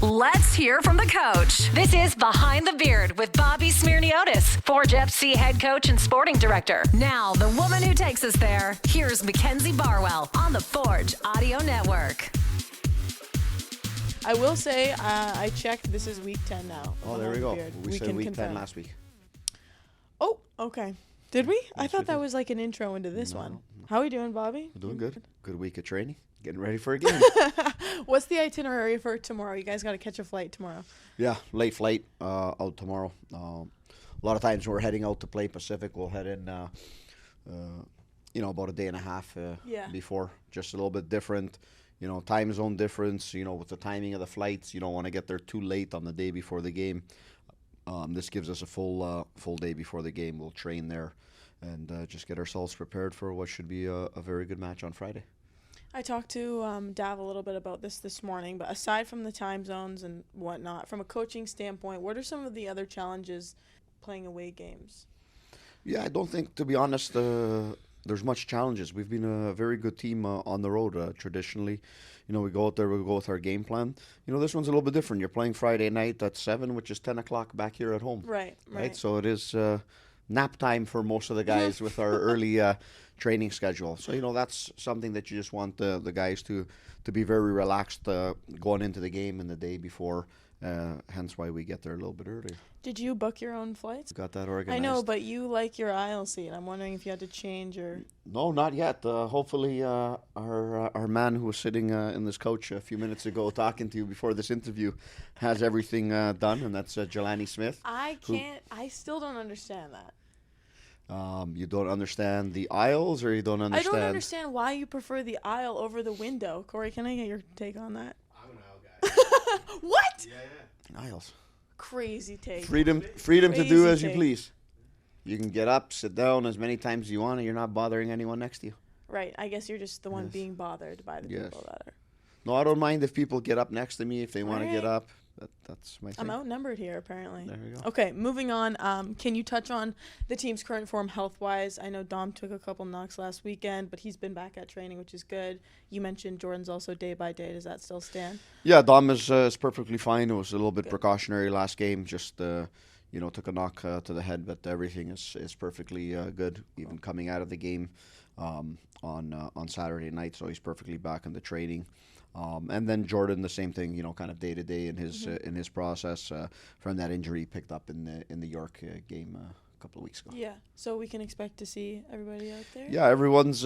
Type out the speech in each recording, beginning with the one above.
Let's hear from the coach. This is Behind the Beard with Bobby Smirniotis, Forge FC head coach and sporting director. Now, the woman who takes us there, here's Mackenzie Barwell on the Forge Audio Network. I will say, I checked, this is week 10 now. Oh, there we go. We said week 10 last week. Oh, okay. Did we? I thought that was like an intro into this one. No. How are we doing, Bobby? We're doing good. Good week of training. Getting ready for a game. What's the itinerary for tomorrow? You guys got to catch a flight tomorrow. Yeah, late flight out tomorrow. A lot of times when we're heading out to play Pacific, we'll head in, about a day and a half before. Just a little bit different. Time zone difference, with the timing of the flights. You don't want to get there too late on the day before the game. This gives us a full day before the game. We'll train there and just get ourselves prepared for what should be a very good match on Friday. I talked to Dav a little bit about this morning, but aside from the time zones and whatnot, from a coaching standpoint, what are some of the other challenges playing away games? Yeah, I don't think, to be honest, there's much challenges. We've been a very good team on the road traditionally. We go out there, we go with our game plan. This one's a little bit different. You're playing Friday night at 7, which is 10 o'clock back here at home. Right. So it is nap time for most of the guys with our early training schedule. So, that's something that you just want the guys to be very relaxed going into the game and the day before. Hence why we get there a little bit earlier. Did you book your own flights? Got that organized. I know, but you like your aisle seat. I'm wondering if you had to change or... No, not yet. Hopefully our man who was sitting in this couch a few minutes ago talking to you before this interview has everything done, and that's Jelani Smith. I still don't understand that. You don't understand the aisles, or you don't understand... I don't understand why you prefer the aisle over the window. Corey, can I get your take on that? I'm an aisle guy. What? Yeah. Aisles. Crazy take. Freedom to do as you please. You can get up, sit down as many times as you want, and you're not bothering anyone next to you. Right. I guess you're just the one being bothered by the people that are... No, I don't mind if people get up next to me if they want to get up. That's my thing. I'm outnumbered here, apparently. There you go. Okay, moving on. Can you touch on the team's current form health-wise? I know Dom took a couple knocks last weekend, but he's been back at training, which is good. You mentioned Jordan's also day by day. Does that still stand? Yeah, Dom is perfectly fine. It was a little bit precautionary last game. Just took a knock to the head, but everything is perfectly good. Even coming out of the game on Saturday night, so he's perfectly back in the training. And then Jordan, the same thing, kind of day to day in his process from that injury he picked up in the York game a couple of weeks ago. Yeah, so we can expect to see everybody out there. Yeah, everyone's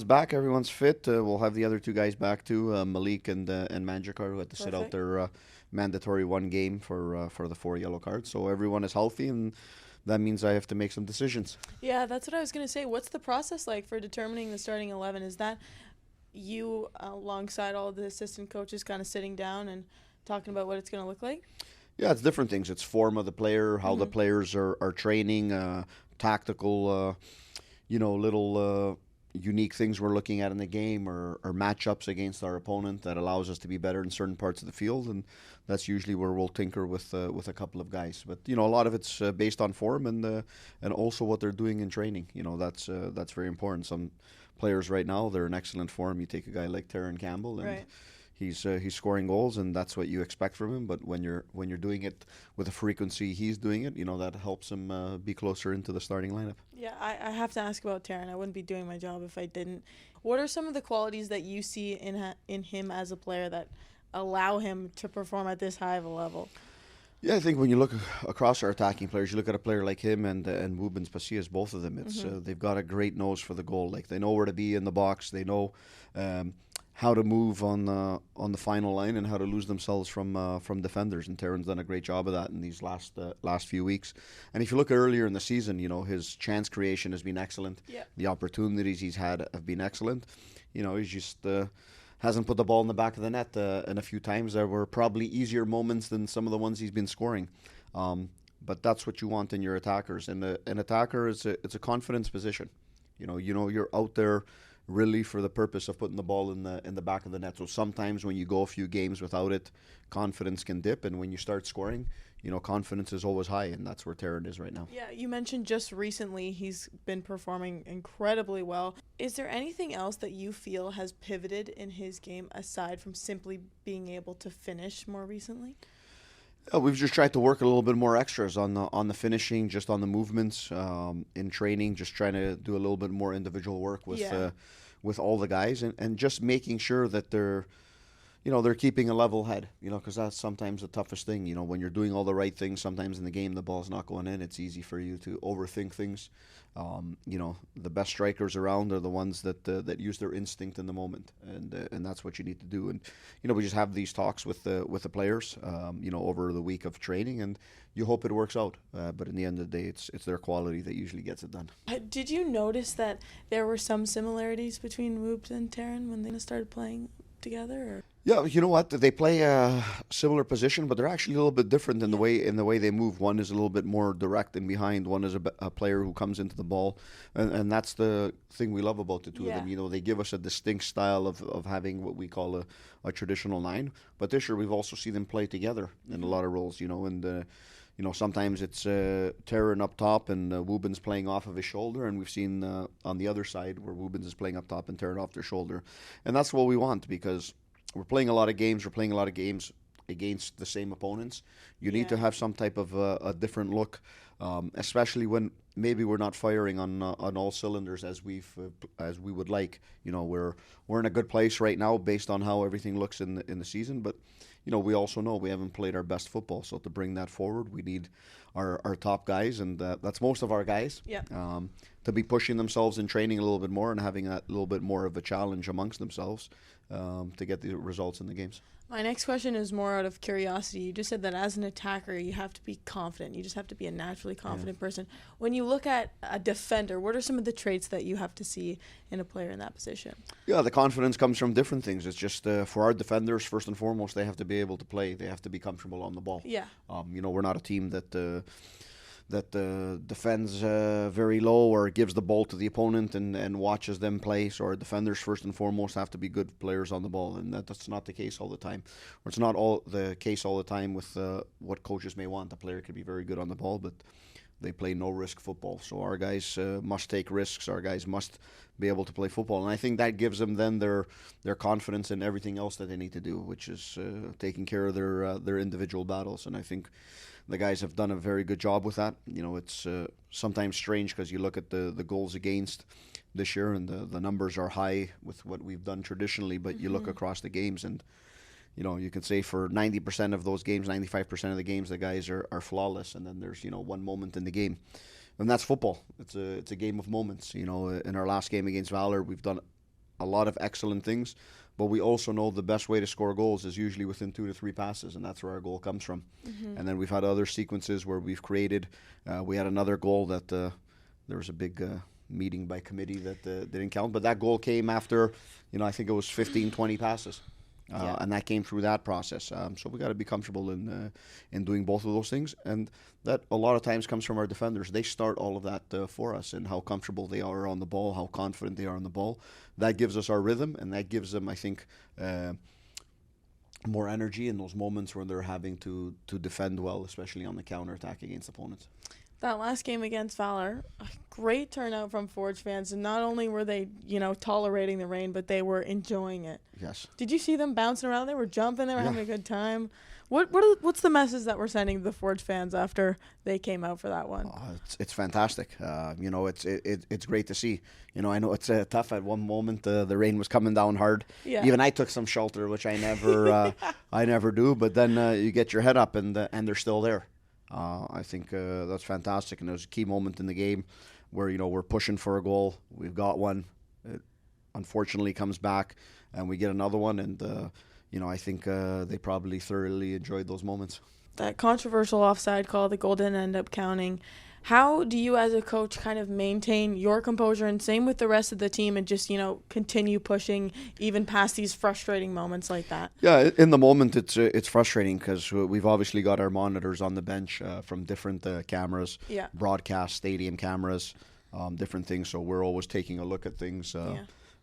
back, everyone's fit. We'll have the other two guys back too, Malik and Manjikar, who had to sit out their mandatory one game for the 4 yellow cards. So everyone is healthy, and that means I have to make some decisions. Yeah, that's what I was going to say. What's the process like for determining the starting 11? Is that you alongside all of the assistant coaches kind of sitting down and talking about what it's going to look like? Yeah, it's different things. It's form of the player, how the players are training, tactical, little unique things we're looking at in the game or matchups against our opponent that allows us to be better in certain parts of the field, and that's usually where we'll tinker with a couple of guys. But a lot of it's based on form and also what they're doing in training. That's very important. Some players right now, they're in excellent form. You take a guy like Terran Campbell, and he's scoring goals, and that's what you expect from him. But when you're doing it with the frequency he's doing it, that helps him be closer into the starting lineup. Yeah, I have to ask about Terran. I wouldn't be doing my job if I didn't. What are some of the qualities that you see in him as a player that allow him to perform at this high of a level? Yeah, I think when you look across our attacking players, you look at a player like him and Wubens Pasillas, both of them. It's they've got a great nose for the goal. Like, they know where to be in the box. They know how to move on the final line and how to lose themselves from defenders. And Terran's done a great job of that in these last few weeks. And if you look earlier in the season, his chance creation has been excellent. Yeah. The opportunities he's had have been excellent. He's just hasn't put the ball in the back of the net and a few times there were probably easier moments than some of the ones he's been scoring. But that's what you want in your attackers. And an attacker it's a confidence position. You're out there really for the purpose of putting the ball in the back of the net. So sometimes when you go a few games without it, confidence can dip, and when you start scoring, confidence is always high, and that's where Taryn is right now. Yeah, you mentioned just recently he's been performing incredibly well. Is there anything else that you feel has pivoted in his game aside from simply being able to finish more recently? We've just tried to work a little bit more extras on the finishing, just on the movements, in training, just trying to do a little bit more individual work with all the guys, and just making sure that they're keeping a level head, because that's sometimes the toughest thing. When you're doing all the right things, sometimes in the game the ball's not going in. It's easy for you to overthink things. The best strikers around are the ones that use their instinct in the moment, and that's what you need to do. And we just have these talks with the players, over the week of training, and you hope it works out. But in the end of the day, it's their quality that usually gets it done. Did you notice that there were some similarities between Woobs and Taryn when they started playing together? Or? Yeah, you know what? They play a similar position, but they're actually a little bit different in the way they move. One is a little bit more direct and behind. One is a player who comes into the ball, and that's the thing we love about the two of them. They give us a distinct style of having what we call a traditional nine. But this year we've also seen them play together in a lot of roles. And sometimes it's Taryn up top and Woobens playing off of his shoulder, and we've seen on the other side where Woobens is playing up top and Taryn off their shoulder, and that's what we want, because we're playing a lot of games. We're playing a lot of games against the same opponents. You need to have some type of a different look, especially when maybe we're not firing on all cylinders as we would like. We're in a good place right now based on how everything looks in the season, but we also know we haven't played our best football. So to bring that forward, we need our top guys, and that's most of our guys. Yeah. To be pushing themselves in training a little bit more and having a little bit more of a challenge amongst themselves to get the results in the games. My next question is more out of curiosity. You just said that as an attacker, you have to be confident. You just have to be a naturally confident person. When you look at a defender, what are some of the traits that you have to see in a player in that position? Yeah, the confidence comes from different things. It's just for our defenders, first and foremost, they have to be able to play. They have to be comfortable on the ball. Yeah. We're not a team that defends very low or gives the ball to the opponent and watches them play. So our defenders, first and foremost, have to be good players on the ball, and that's not the case all the time. Or it's not all the case all the time with what coaches may want. A player could be very good on the ball, but they play no-risk football. So our guys must take risks. Our guys must be able to play football. And I think that gives them then their confidence in everything else that they need to do, which is taking care of their individual battles. And I think the guys have done a very good job with that. It's sometimes strange because you look at the goals against this year, and the numbers are high with what we've done traditionally, but you look across the games, and you can say for 90% of those games, 95% of the games, the guys are flawless, and then there's one moment in the game, and that's football. It's a game of moments. In our last game against Valor, we've done a lot of excellent things, but we also know the best way to score goals is usually within 2 to 3 passes, and that's where our goal comes from. And then we've had other sequences where we've created. We had another goal that there was a big meeting by committee that didn't count, but that goal came after, I think it was 15, 20 passes. And that came through that process. So we got to be comfortable in doing both of those things, and that a lot of times comes from our defenders. They start all of that for us, and how comfortable they are on the ball, how confident they are on the ball. That gives us our rhythm, and that gives them, I think, more energy in those moments when they're having to defend well, especially on the counterattack against opponents. That last game against Valor, a great turnout from Forge fans, and not only were they, tolerating the rain, but they were enjoying it. Yes. Did you see them bouncing around? They were jumping. They were having a good time. What's the message that we're sending to the Forge fans after they came out for that one? It's fantastic. It's great to see. I know it's tough at one moment. The rain was coming down hard. Yeah. Even I took some shelter, which I never do. But then you get your head up, and they're still there. I think that's fantastic, and there's a key moment in the game where we're pushing for a goal. We've got one. It unfortunately comes back, and we get another one. And I think they probably thoroughly enjoyed those moments. That controversial offside call, the goal didn't end up counting. How do you as a coach kind of maintain your composure, and same with the rest of the team, and just, continue pushing even past these frustrating moments like that? Yeah, in the moment it's frustrating because we've obviously got our monitors on the bench from different cameras, broadcast, stadium cameras, different things. So we're always taking a look at things.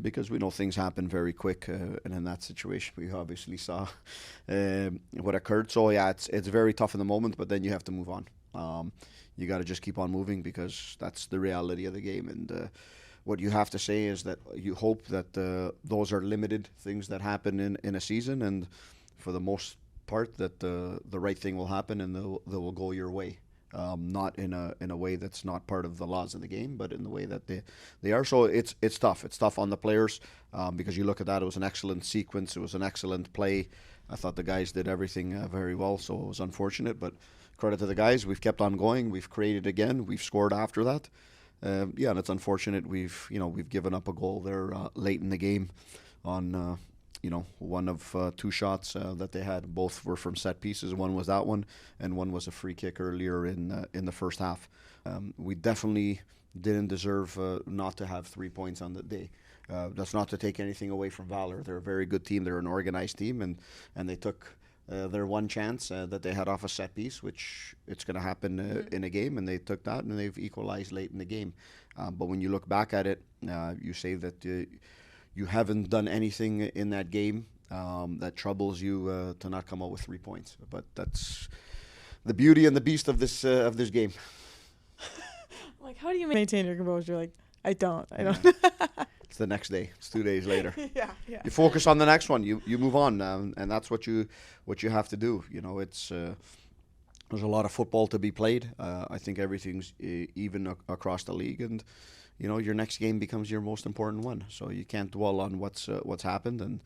because we know things happen very quick, and in that situation, we obviously saw what occurred. So yeah, it's very tough in the moment, but then you have to move on. You got to just keep on moving because that's the reality of the game. And what you have to say is that you hope that those are limited things that happen in a season, and for the most part, that the right thing will happen and they will go your way. Not in a way that's not part of the laws of the game, but in the way that they are. So it's tough. It's tough on the players because you look at that. It was an excellent sequence. It was an excellent play. I thought the guys did everything very well. So it was unfortunate, but credit to the guys. We've kept on going. We've created again. We've scored after that. And it's unfortunate. We've given up a goal there late in the game on. One of two shots that they had. Both were from set pieces. One was that one, and one was a free kick earlier in the first half. We definitely didn't deserve not to have 3 points on the day. That's not to take anything away from Valor. They're a very good team. They're an organized team, and they took their one chance that they had off a set piece, which it's going to happen in a game, and they took that, and they've equalized late in the game. But when you look back at it, you say that you haven't done anything in that game that troubles you to not come out with 3 points. But that's the beauty and the beast of this game. Like, how do you maintain your composure? Like, I don't. It's the next day. It's 2 days later. Yeah. You focus on the next one. You move on, and that's what you have to do. It's there's a lot of football to be played. I think everything's even across the league, and your next game becomes your most important one. So you can't dwell on what's happened, and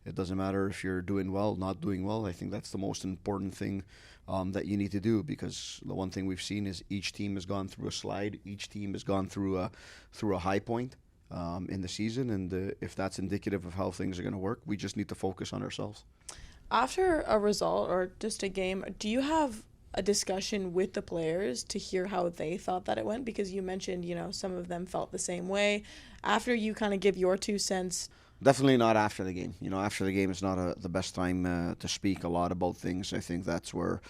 it doesn't matter if you're doing well, not doing well. I think that's the most important thing that you need to do, because the one thing we've seen is each team has gone through a slide. Each team has gone through a high point in the season, and if that's indicative of how things are going to work, we just need to focus on ourselves. After a result or just a game, do you have a discussion with the players to hear how they thought that it went? Because you mentioned, some of them felt the same way. After you kind of give your 2 cents. Definitely not after the game. After the game is not the best time to speak a lot about things. I think that's where,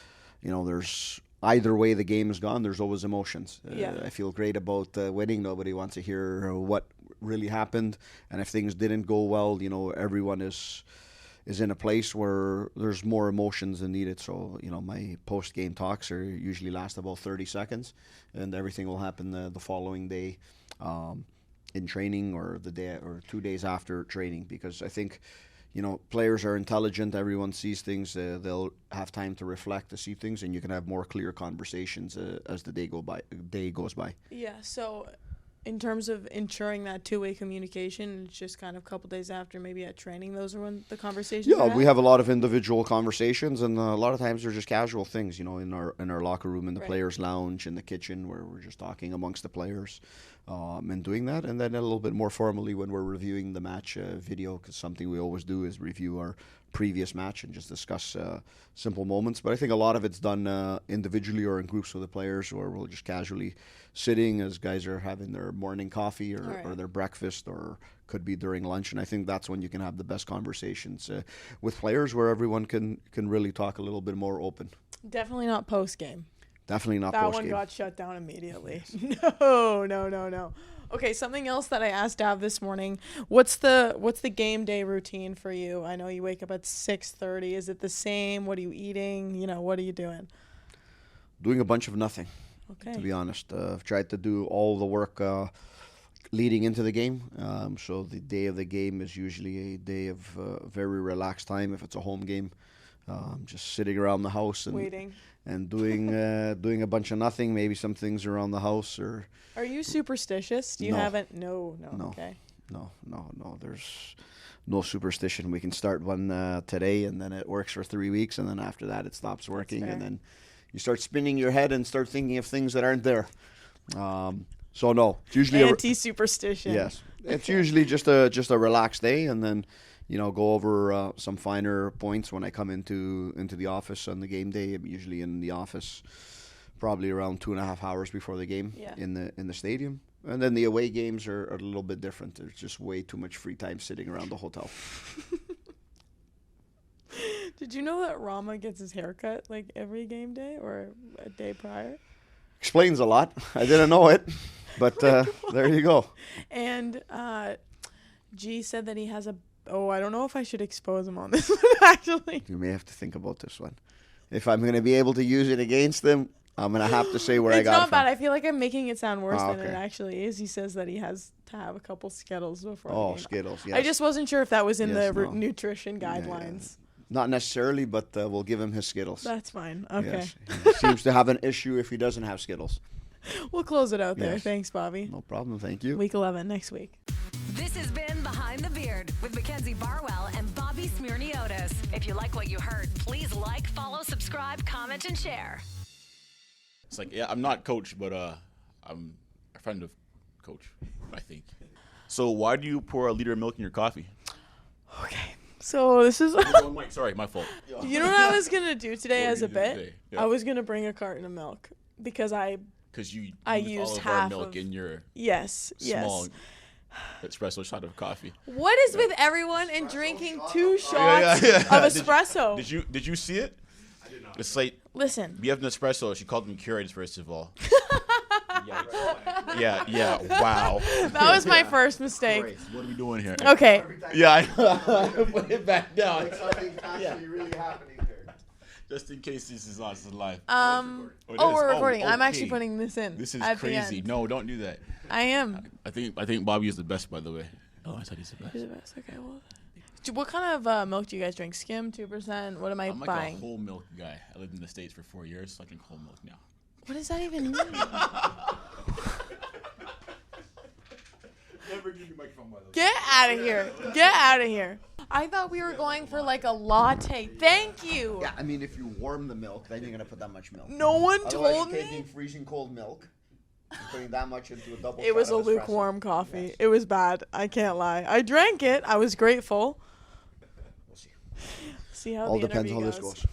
there's either way the game is gone, there's always emotions. I feel great about winning. Nobody wants to hear what really happened. And if things didn't go well, everyone is in a place where there's more emotions than needed. So, my post-game talks usually last about 30 seconds, and everything will happen the following day in training, or the day or 2 days after training, because I think, players are intelligent. Everyone sees things. They'll have time to reflect, to see things, and you can have more clear conversations as the day goes by. Yeah, so in terms of ensuring that two-way communication, it's just kind of a couple days after, maybe at training, those are when the conversations Yeah, we have a lot of individual conversations, and a lot of times they're just casual things, in our locker room, in the players' lounge, in the kitchen, where we're just talking amongst the players and doing that. And then a little bit more formally when we're reviewing the match video, because something we always do is review our previous match and just discuss simple moments. But I think a lot of it's done individually or in groups with the players, or we'll just casually sitting as guys are having their morning coffee or their breakfast, or could be during lunch. And I think that's when you can have the best conversations with players, where everyone can really talk a little bit more open. Definitely not post-game. Definitely not post-game. That post-game. one got shut down immediately. No. Okay, something else that I asked Dav this morning. What's the game day routine for you? I know you wake up at 6:30. Is it the same? What are you eating? What are you doing? Doing a bunch of nothing. Okay. To be honest, I've tried to do all the work leading into the game. So the day of the game is usually a day of very relaxed time. If it's a home game, just sitting around the house and waiting and doing a bunch of nothing. Maybe some things around the house. Or are you superstitious? Do you haven't? No. Okay. No. There's no superstition. We can start one today, and then it works for 3 weeks, and then after that it stops working, and then you start spinning your head and start thinking of things that aren't there. So no, it's usually anti-superstition. Yes, it's usually just a relaxed day, and then go over some finer points when I come into the office on the game day. I'm usually in the office probably around 2.5 hours before the game in the stadium. And then the away games are a little bit different. There's just way too much free time sitting around the hotel. Did you know that Rama gets his haircut like every game day or a day prior? Explains a lot. I didn't know it, but there you go. And G said that he has a. Oh, I don't know if I should expose him on this one, actually. You may have to think about this one. If I'm going to be able to use it against them, I'm going to have to say where I It's got it not from. bad. I feel like I'm making it sound worse Oh, than it okay. actually is. He says that he has to have a couple Skittles before Oh, the game. Skittles, yes. I just wasn't sure if that was in Yes, the no. nutrition Yeah, yeah. guidelines. Not necessarily, but we'll give him his Skittles. That's fine. Okay. Yes. He seems to have an issue if he doesn't have Skittles. We'll close it out there. Yes. Thanks, Bobby. No problem. Thank you. Week 11 next week. This has been Behind the Beard with Mackenzie Barwell and Bobby Smirniotis. If you like what you heard, please like, follow, subscribe, comment, and share. It's like, yeah, I'm not coach, but I'm a friend of coach, I think. So why do you pour a liter of milk in your coffee? Okay. So this is. Oh, Mike, sorry, my fault. You know what I was going to do today What as were a you gonna do bit? today? Yeah. I was going to bring a carton of milk because Because you I use used all of half our milk of- in your yes. small espresso shot of coffee. What is with everyone and drinking 2 shots Yeah. of Did you- espresso? Did you see it? I did not. It's like Listen. we have an espresso. She called them Keurigs first of all. yeah. Wow. That was my first mistake. What are we doing here? Okay. Yeah, I know. Put it back down. Something's actually really happening here. Just in case this is on live. Oh, it is. we're recording. I'm okay. actually putting this in. This is at the crazy. end. No, don't do that. I am. I think Bobby is the best, by the way. Oh, I thought he's the best. Who's the best? Okay, well. What kind of milk do you guys drink? Skim, 2%? What am I I'm like buying? a whole milk guy. I lived in the States for 4 years, so I drink whole milk now. What does that even mean? Never give me microphone, by the way. Get out of here. Get out of here. I thought we were going for like a latte. Thank you. Yeah, I mean, if you warm the milk, then you're going to put that much milk. No one Otherwise, told you're taking me. freezing cold milk and putting that much into a double It was a shot of espresso. lukewarm coffee. Yes. It was bad. I can't lie. I drank it. I was grateful. We'll see. See how All the depends interview how this goes. goes.